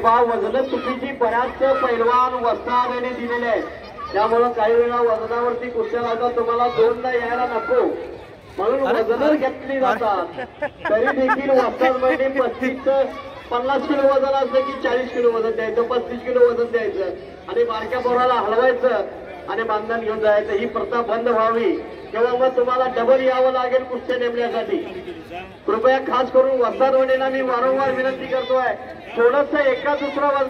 भाव वजन चुकीची बऱ्याच पैलवान वस्तादाने दिलेले आहेत, त्यामुळे काही वेळा वजनावरती कुस्त्या लावतात, तुम्हाला दोनदा यायला नको म्हणून वजन घेतली जातात। तरी देखील वस्तादमध्ये 50 किलो वजन असलं की 40 किलो वजन द्यायचं, 35 किलो वजन द्यायचं आणि बारक्या पोराला हलवायचं आणि बांधण घेऊन जायचं। ही प्रथा बंद व्हावी किंवा मग तुम्हाला डबल यावं लागेल कुस्त्या नेमण्यासाठी। कृपया खास करून वस्ताद मंडळींना मी वारंवार विनंती करतोय, थोडंसं एका दुसरा वजन